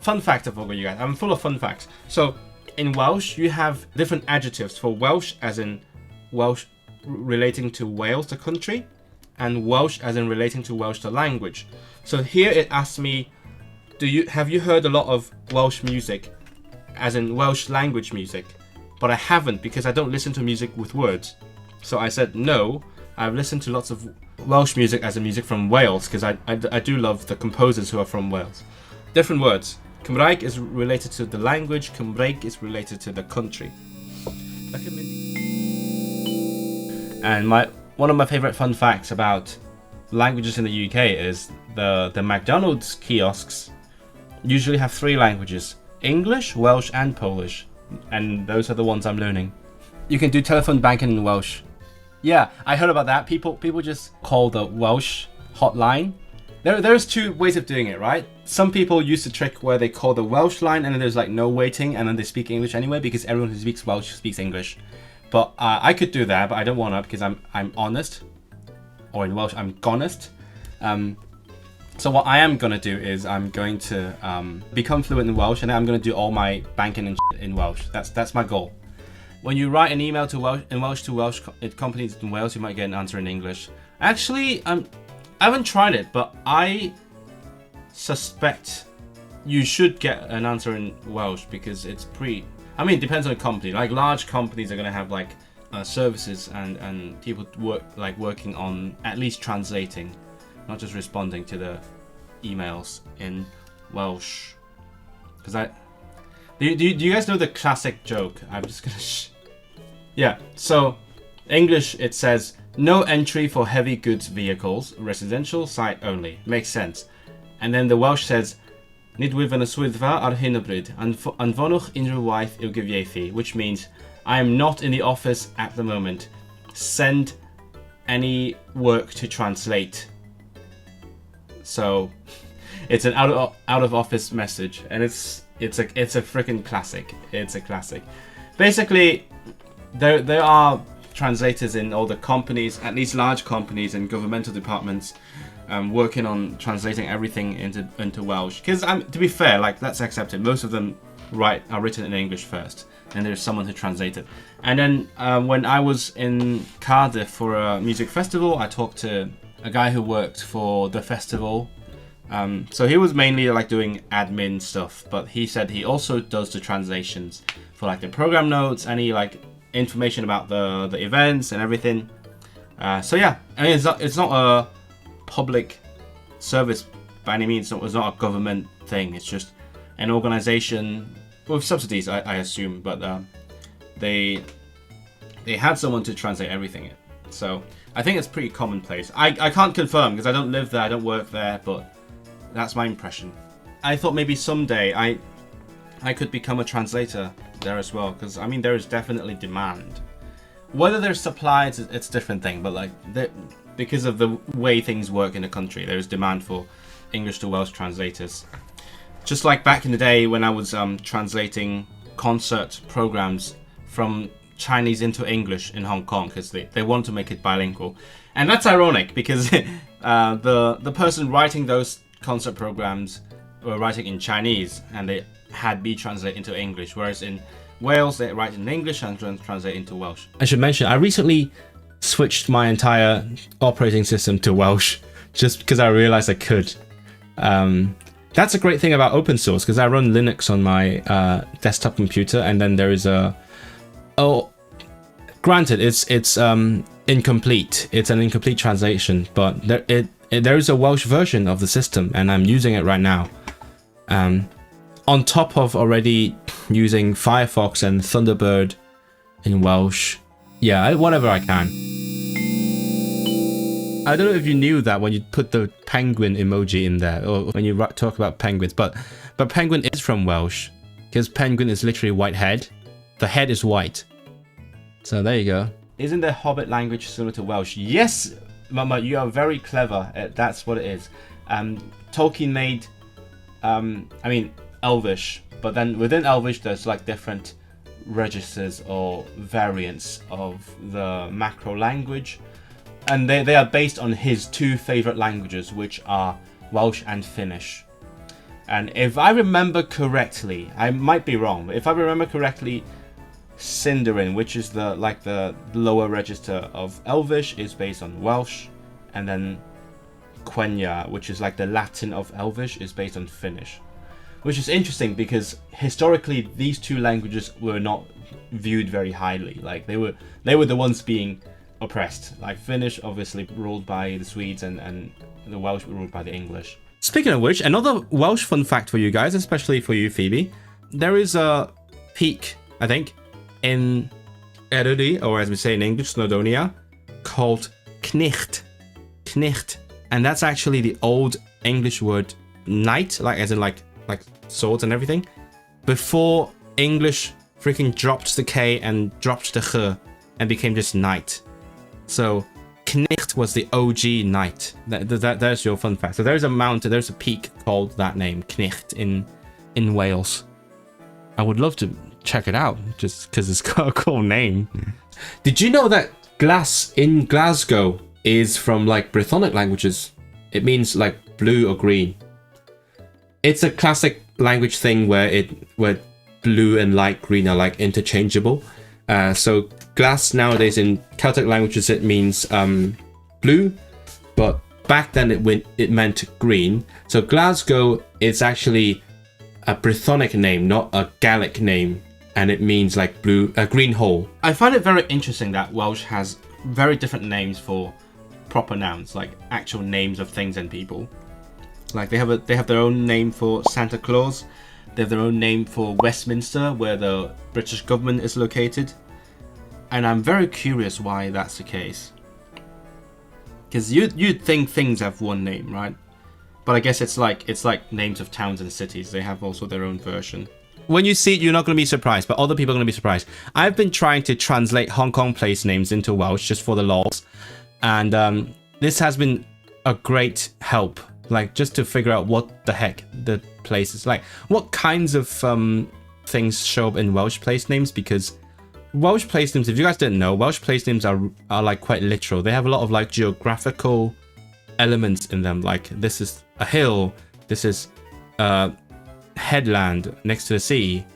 Fun fact for you guys. I'm full of fun facts. So in Welsh, you have different adjectives for Welsh, as in Welsh relating to Wales, the country, and Welsh as in relating to Welsh, the language. So here it asks me, have you heard a lot of Welsh music, as in Welsh language music? But I haven't, because I don't listen to music with words. So I said no. I've listened to lots of Welsh music as in music from Wales, because I do love the composers who are from Wales. Different words. Cymraeg is related to the language. Cymraeg is related to the country. And one of my favorite fun facts about languages in the UK is the McDonald's kiosks usually have 3 languages: English, Welsh, and Polish. And those are the ones I'm learning. You can do telephone banking in Welsh. Yeah, I heard about that. People just call the Welsh hotline. There's 2 ways of doing it, right? Some people use the trick where they call the Welsh line and then there's like no waiting, and then they speak English anyway, because everyone who speaks Welsh speaks English. But I could do that, but I don't want to, because I'm honest, or in Welsh I'm gonest. So what I am gonna do is I'm going to become fluent in Welsh, and then I'm gonna do all my banking and in Welsh. That's my goal. When you write an email to Welsh companies in Wales, you might get an answer in English. Actually, I haven't tried it, but I suspect you should get an answer in Welsh, because it's I mean, it depends on the company. Like large companies are going to have like services and people working on at least translating, not just responding to the emails in Welsh. Because do you guys know the classic joke? I'm just gonna yeah. So English, it says no entry for heavy goods vehicles, residential site only. Makes sense. And then the Welsh says, nid wyf yn y swyddfa ar hyn o bryd, anfonwch unrhyw waith i'w gyfieithu, which means I am not in the office at the moment. Send any work to translate. So it's an out of office message, and it's a freaking classic. It's a classic. Basically, there are translators in all the companies, at least large companies and governmental departments, working on translating everything into Welsh. Because to be fair, like, let's accept it, most of them are written in English first, and there's someone who translates it. And then when I was in Cardiff for a music festival, I talked to a guy who worked for the festival. So he was mainly like doing admin stuff, but he said he also does the translations for like the program notes, any like information about the events and everything. So yeah, I mean, it's not a public service by any means. It's not a government thing. It's just an organization with subsidies, I assume. But they had someone to translate everything. So I think it's pretty commonplace. I can't confirm because I don't live there, I don't work there, but that's my impression. I thought maybe someday I could become a translator there as well, because I mean there is definitely demand. Whether there's supply, it's a different thing, but like because of the way things work in the country, there is demand for English to Welsh translators. Just like back in the day when I was translating concert programs from Chinese into English in Hong Kong, because they want to make it bilingual. And that's ironic because the person writing those concert programs were writing in Chinese and they had me translate into English, whereas in Wales they write in English and translate into Welsh. I should mention, I recently switched my entire operating system to Welsh just because I realized I could. That's a great thing about open source, because I run Linux on my desktop computer, and then there is granted it's incomplete. It's an incomplete translation, but there is a Welsh version of the system, and I'm using it right now. On top of already using Firefox and Thunderbird in Welsh. Yeah, whatever I can. I don't know if you knew that when you put the penguin emoji in there, or when you talk about penguins, but penguin is from Welsh, because penguin is literally white head. The head is white. So there you go. Isn't the Hobbit language similar to Welsh? Yes, Mama, you are very clever. That's what it is. Tolkien made, Elvish, but then within Elvish there's like different registers or variants of the macro language, and they are based on his two favorite languages, which are Welsh and Finnish. And if I remember correctly, I might be wrong, but if I remember correctly, Sindarin, which is the lower register of Elvish, is based on Welsh, and then Quenya, which is like the Latin of Elvish, is based on Finnish. Which is interesting because historically these two languages were not viewed very highly. Like they were the ones being oppressed. Like Finnish obviously ruled by the Swedes, and the Welsh were ruled by the English. Speaking of which, another Welsh fun fact for you guys, especially for you, Phoebe. There is a peak, I think, in Eryri, or as we say in English, Snowdonia, called Cnicht. Cnicht. And that's actually the old English word knight, like as in like swords and everything, before English freaking dropped the K and dropped the H and became just knight. So Cnicht was the OG knight. There's your fun fact. So there's a mountain, there's a peak called that name, Cnicht, in Wales. I would love to check it out just because it's got a cool name. Did you know that glass in Glasgow is from like Brythonic languages? It means like blue or green. It's a classic language thing where blue and light green are like interchangeable. So glass nowadays in Celtic languages it means blue, but back then it meant green. So Glasgow is actually a Brythonic name, not a Gaelic name, and it means like blue, a green hole. I find it very interesting that Welsh has very different names for proper nouns, like actual names of things and people. Like they have their own name for Santa Claus. They have their own name for Westminster, where the British government is located. And I'm very curious why that's the case. Because you'd think things have one name, right? But I guess it's like names of towns and cities. They have also their own version. When you see it, you're not going to be surprised, but other people are going to be surprised. I've been trying to translate Hong Kong place names into Welsh just for the lols. And this has been a great help. Like, just to figure out what the heck the place is like. What kinds of things show up in Welsh place names, because Welsh place names, if you guys didn't know, Welsh place names are like quite literal. They have a lot of like geographical elements in them. Like, this is a hill, this is a headland next to the sea,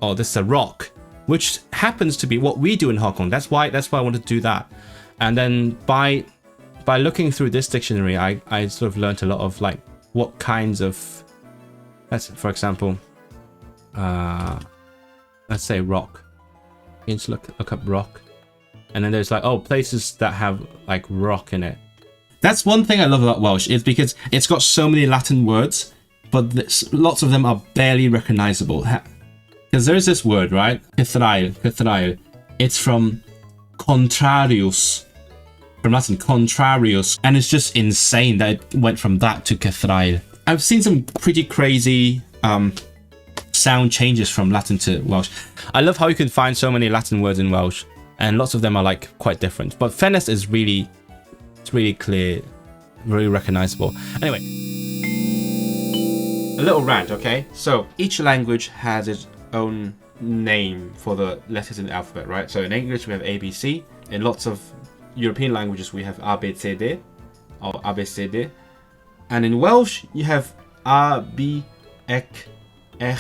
or this is a rock, which happens to be what we do in Hong Kong. That's why I wanted to do that. And then by looking through this dictionary, I sort of learned a lot of like what kinds of, for example, let's say rock. You just look up rock, and then there's like, oh, places that have like rock in it. That's one thing I love about Welsh, is because it's got so many Latin words, but lots of them are barely recognizable. Because there's this word, right? Cythrail. It's from contrarius. From Latin, contrarius, and it's just insane that it went from that to Cythrail. I've seen some pretty crazy sound changes from Latin to Welsh. I love how you can find so many Latin words in Welsh, and lots of them are like quite different. But ffenest is really clear, really recognizable. Anyway, a little rant, okay? So each language has its own name for the letters in the alphabet, right? So in English we have ABC. In lots of European languages we have ABCD or ABCD, and in Welsh you have A, B, Ec, Ech,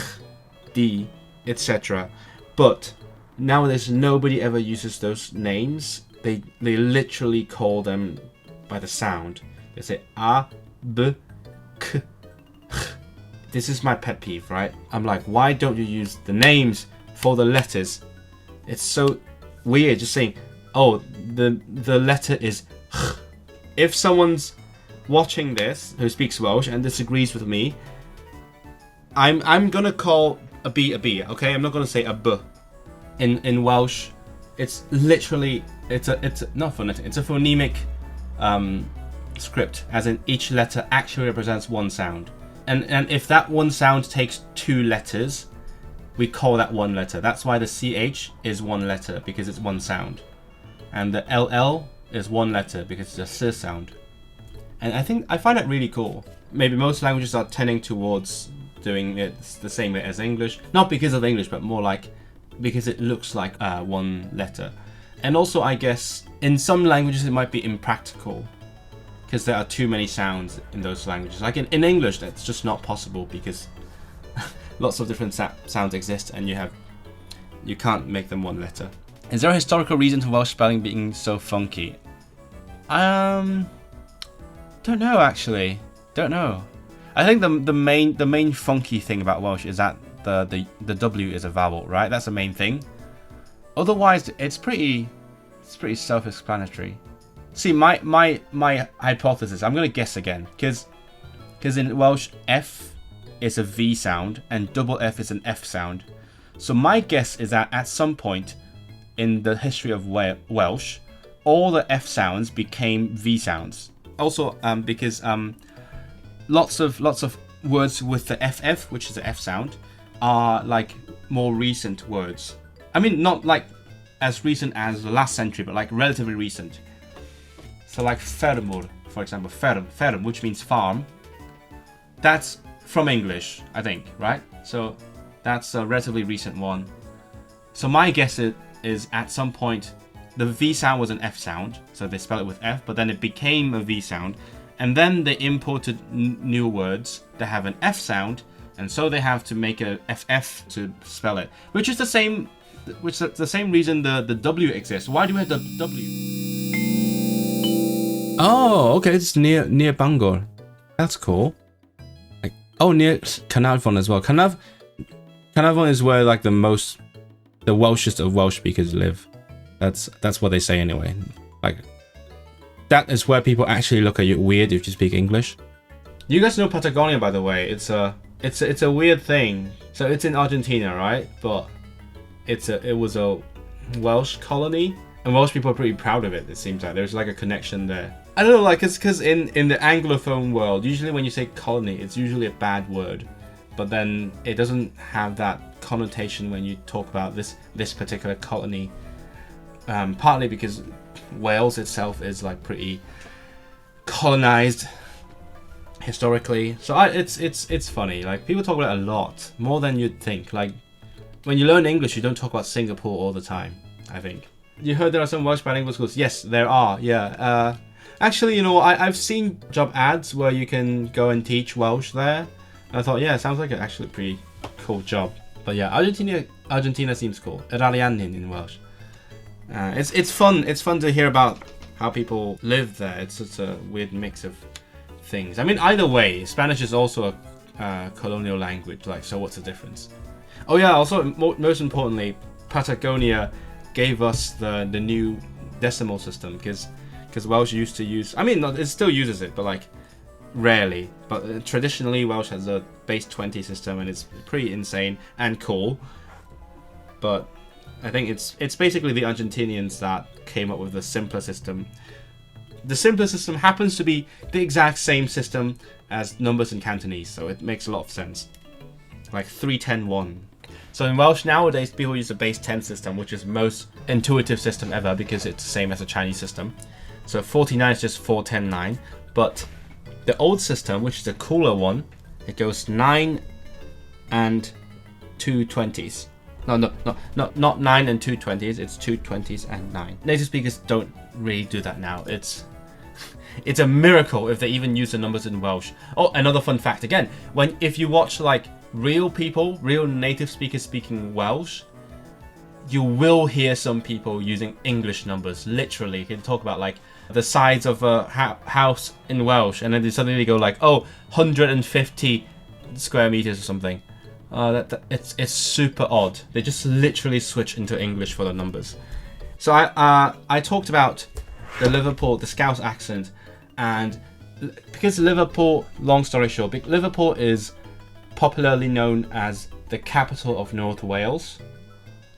D, etc. But nowadays nobody ever uses those names. They literally call them by the sound. They say A, B, K, H. This is my pet peeve, right? I'm like, why don't you use the names for the letters? It's so weird just saying, oh, the letter is H. If someone's watching this who speaks Welsh and disagrees with me, I'm gonna call a B, okay? I'm not gonna say a B. In Welsh, it's literally it's not phonetic. It's a phonemic script, as in each letter actually represents one sound. And if that one sound takes two letters, we call that one letter. That's why the CH is one letter, because it's one sound. And the LL is one letter because it's a S sound. And I find that really cool. Maybe most languages are tending towards doing it the same way as English. Not because of English, but more like because it looks like one letter. And also, I guess, in some languages it might be impractical. because there are too many sounds in those languages. Like in English, that's just not possible because lots of different sounds exist, and you can't make them one letter. Is there a historical reason for Welsh spelling being so funky? Don't know actually. Don't know. I think the main funky thing about Welsh is that the W is a vowel, right? That's the main thing. Otherwise, it's pretty self-explanatory. See, my hypothesis. I'm gonna guess again, because in Welsh, F is a V sound and double F is an F sound. So my guess is that at some point in the history of Welsh, all the F sounds became V sounds. Also, because lots of words with the FF, which is the F sound, are like more recent words. I mean, not like as recent as the last century, but like relatively recent. So like fermur, for example, ferm, which means farm. That's from English, I think, right? So that's a relatively recent one. So my guess is at some point the V sound was an F sound, so they spell it with F, but then it became a V sound, and then they imported new words that have an F sound, and so they have to make a FF to spell it, which is the same reason the W exists. Why do we have the W? Oh, okay, it's near Bangor. That's cool. Like, oh, near Carnarvon as well. Carnarvon is where like the Welshest of Welsh speakers live. That's what they say anyway. Like, that is where people actually look at you weird if you speak English. You guys know Patagonia, by the way. It's a weird thing. So it's in Argentina, right? But it was a Welsh colony, and Welsh people are pretty proud of it. It seems like there's like a connection there. I don't know, like it's because in the Anglophone world, usually when you say colony, it's usually a bad word, but then it doesn't have that connotation when you talk about this particular colony. Partly because Wales itself is like pretty colonized historically, so it's funny. Like people talk about it a lot more than you'd think. Like when you learn English, you don't talk about Singapore all the time. I think you heard there are some Welsh bilingual schools. Yes, there are. Yeah. Actually, you know, I've seen job ads where you can go and teach Welsh there. And I thought, yeah, it sounds like an actually pretty cool job. But yeah, Argentina seems cool. Iralianin in Welsh. It's fun. It's fun to hear about how people live there. It's such a weird mix of things. I mean, either way, Spanish is also a colonial language. Like, so what's the difference? Oh yeah. Also, most importantly, Patagonia gave us the new decimal system because Welsh used to use. I mean, it still uses it, but like rarely. But traditionally, Welsh has a base 20 system, and it's pretty insane and cool. But I think it's basically the Argentinians that came up with the simpler system. The simpler system happens to be the exact same system as numbers in Cantonese, so it makes a lot of sense. Like 3, 10, 1. So in Welsh nowadays, people use the base 10 system, which is the most intuitive system ever because it's the same as the Chinese system. So 49 is just 4, 10, 9. But the old system, which is the cooler one, it goes 9 and 2 20s. No, not 9 and 2 20s. It's 2 20s and 9. Native speakers don't really do that now. It's a miracle if they even use the numbers in Welsh. Oh, another fun fact again. If you watch like real native speakers speaking Welsh, you will hear some people using English numbers. Literally, you can talk about like the size of a house in Welsh, and then they suddenly go like, oh, 150 square meters or something. It's super odd. They just literally switch into English for the numbers. So I talked about the Scouse accent, and because Liverpool, long story short, Liverpool is popularly known as the capital of North Wales.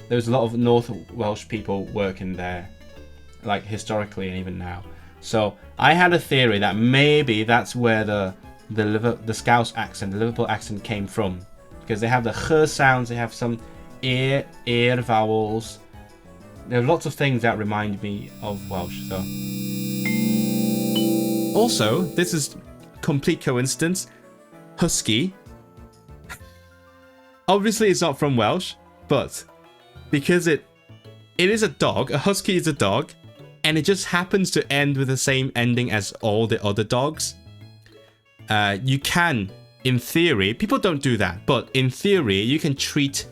There's a lot of North Welsh people working there, like historically and even now. So I had a theory that maybe that's where the Scouse accent, the Liverpool accent came from. Because they have the ch sounds, they have some ear vowels. There are lots of things that remind me of Welsh. So, also, this is complete coincidence. Husky. Obviously, it's not from Welsh, but because it is a dog. A husky is a dog, and it just happens to end with the same ending as all the other dogs, you can, in theory, people don't do that, but in theory, you can treat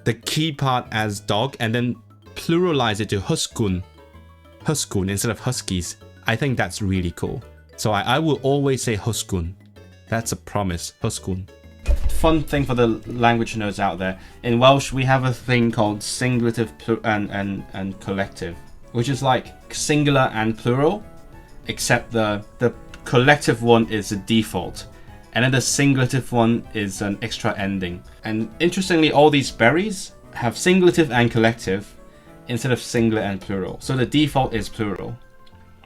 the key part as dog and then pluralize it to huskun instead of huskies. I think that's really cool. So I will always say huskun. That's a promise, huskun. Fun thing for the language nerds out there. In Welsh, we have a thing called singulative and collective, which is like singular and plural, except the collective one is the default. And then the singulative one is an extra ending. And interestingly, all these berries have singulative and collective instead of singular and plural. So the default is plural.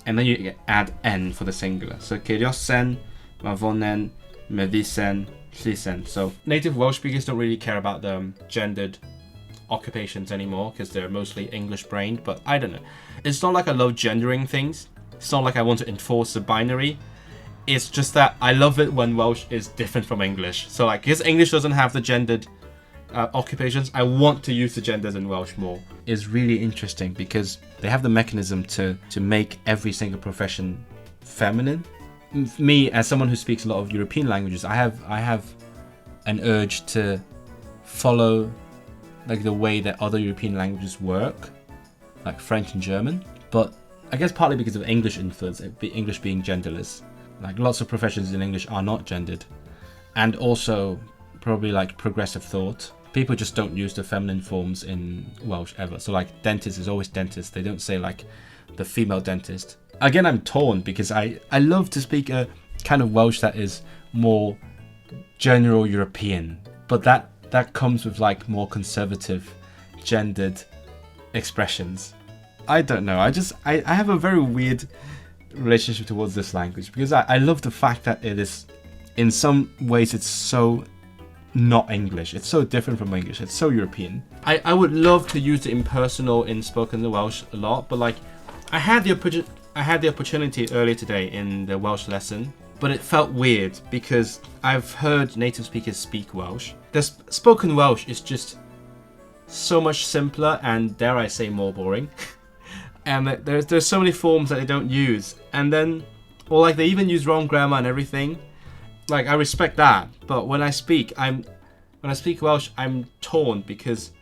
And then you add n for the singular. So Kiriosen, Mavonen, Medisen, Llisen. So native Welsh speakers don't really care about the gendered occupations anymore because they're mostly English brained. But I don't know. It's not like I love gendering things. It's not like I want to enforce the binary. It's just that I love it when Welsh is different from English. So like, because English doesn't have the gendered occupations, I want to use the genders in Welsh more. It's really interesting because they have the mechanism to make every single profession feminine. Me, as someone who speaks a lot of European languages, I have an urge to follow like the way that other European languages work, like French and German. But I guess partly because of English influence, English being genderless. Like lots of professions in English are not gendered. And also probably like progressive thought. People just don't use the feminine forms in Welsh ever. So like dentist is always dentist. They don't say like the female dentist. Again, I'm torn because I love to speak a kind of Welsh that is more general European. But that comes with like more conservative, gendered expressions. I don't know. I have a very weird relationship towards this language because I love the fact that it is, in some ways, it's so not English. It's so different from English. It's so European. I would love to use the impersonal in spoken Welsh a lot, but like I had the opportunity earlier today in the Welsh lesson, but it felt weird because I've heard native speakers speak Welsh. The spoken Welsh is just so much simpler and, dare I say, more boring. And there's so many forms that they don't use, and then, or like they even use wrong grammar and everything. Like I respect that, but when I speak Welsh, I'm torn because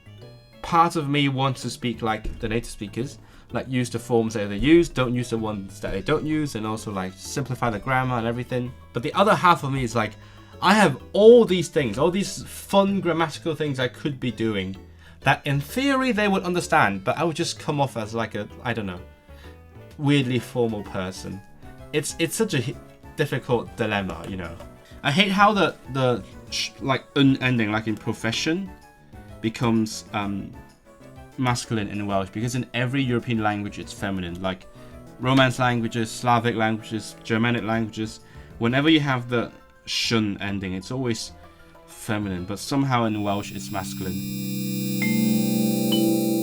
part of me wants to speak like the native speakers, like use the forms that they use, don't use the ones that they don't use, and also like simplify the grammar and everything. But the other half of me is like, I have all these things, all these fun grammatical things I could be doing that in theory they would understand, but I would just come off as like a, I don't know, weirdly formal person. It's such a difficult dilemma, you know. I hate how the like un ending, like in profession, becomes masculine in Welsh, because in every European language it's feminine. Like Romance languages, Slavic languages, Germanic languages, whenever you have the shun ending, it's always feminine, but somehow in Welsh it's masculine.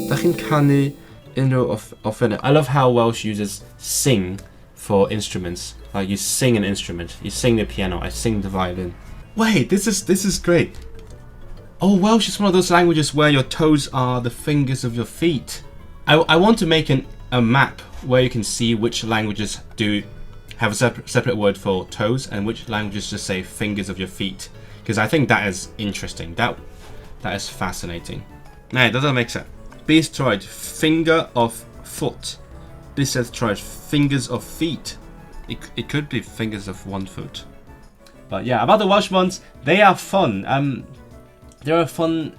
Dach chi'n canu unrhyw offeryn? I love how Welsh uses sing for instruments. Like you sing an instrument, you sing the piano, I sing the violin. Wait, this is great. Oh, Welsh is one of those languages where your toes are the fingers of your feet. I want to make a map where you can see which languages do have a separate word for toes and which languages just say fingers of your feet. Because I think that is interesting. That is fascinating. Nee, dat doesn't make sense. Bees tried finger of foot. This says tried fingers of feet. It could be fingers of one foot. But yeah, about the Welsh ones, they are fun. They're a fun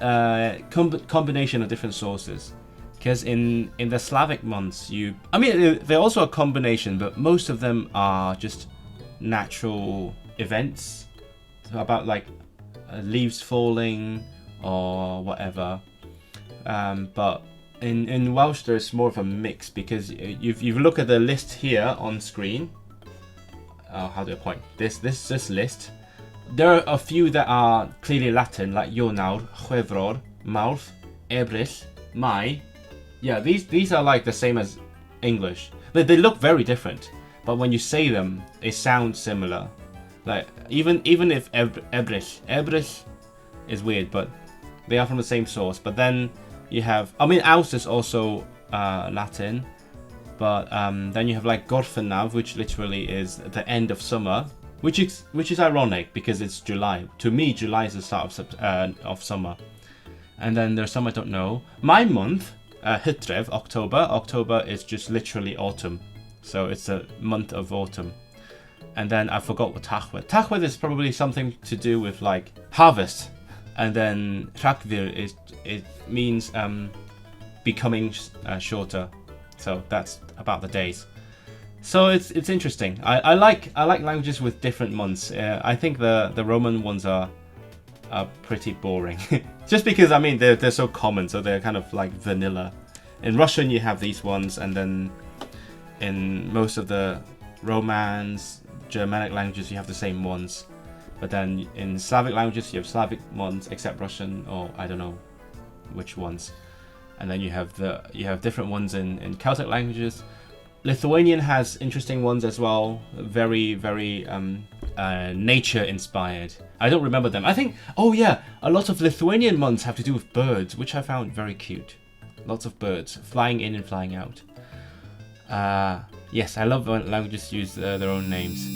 combination of different sources. Because in the Slavic ones, they're also a combination, but most of them are just natural events. So about like leaves falling or whatever. But in Welsh there's more of a mix, because if you look at the list here on screen, how do I point? This list, there are a few that are clearly Latin, like Ionawr, Chwefror, Mawrth, Ebrill, Mai. Yeah, these are like the same as English. They look very different, but when you say them, they sound similar. Like even if Ebrill is weird, but they are from the same source. But then you have, Aus is also Latin. But then you have like Gorffennaf, which literally is the end of summer, which is ironic because it's July. To me, July is the start of summer. And then there's some I don't know. My month, Hydref, October. October is just literally autumn. So it's a month of autumn. And then I forgot what Tachwedd. Tachwedd is probably something to do with like harvest. And then Rhagfyr it means becoming shorter. So that's about the days. So it's interesting. I like languages with different months. I think the Roman ones are pretty boring. Just because I mean they're so common, so they're kind of like vanilla. In Russian you have these ones, and then in most of the Romance, Germanic languages you have the same ones. But then in Slavic languages you have Slavic ones, except Russian, or I don't know which ones. And then you have different ones in Celtic languages. Lithuanian has interesting ones as well, very nature inspired. I don't remember them. I think, oh yeah, a lot of Lithuanian ones have to do with birds, which I found very cute. Lots of birds flying in and flying out. Yes, I love when languages use their own names.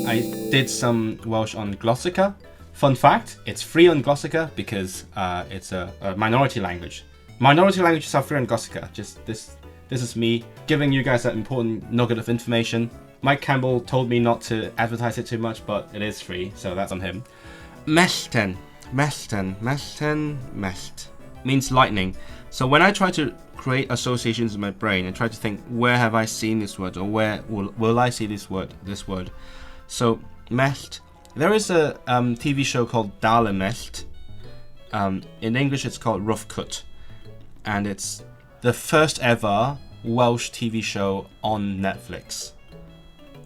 I did some Welsh on Glossica. Fun fact, it's free on Glossica because it's a minority language. Minority languages are free on Glossica. Just this is me giving you guys that important nugget of information. Mike Campbell told me not to advertise it too much, but it is free, so that's on him. Mesten means lightning. So when I try to create associations in my brain and try to think, where have I seen this word, or where will I see this word? So mest. There is a TV show called Dale Mest. In English, it's called Rough Cut, and it's the first ever Welsh TV show on Netflix.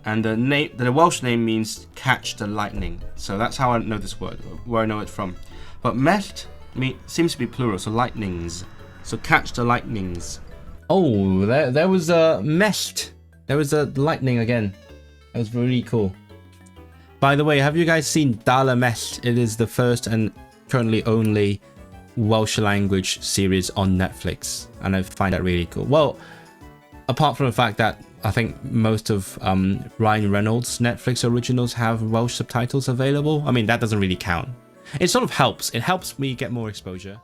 And the Welsh name means catch the lightning. So that's how I know this word, where I know it from. But mest seems to be plural, so lightnings. So catch the lightnings. Oh, there was a mest. There was a lightning again. That was really cool. By the way, have you guys seen Dale Mest? It is the first and currently only Welsh language series on Netflix, and I find that really cool. Well, apart from the fact that I think most of Ryan Reynolds' Netflix originals have Welsh subtitles available, I mean, that doesn't really count. It sort of helps. It helps me get more exposure.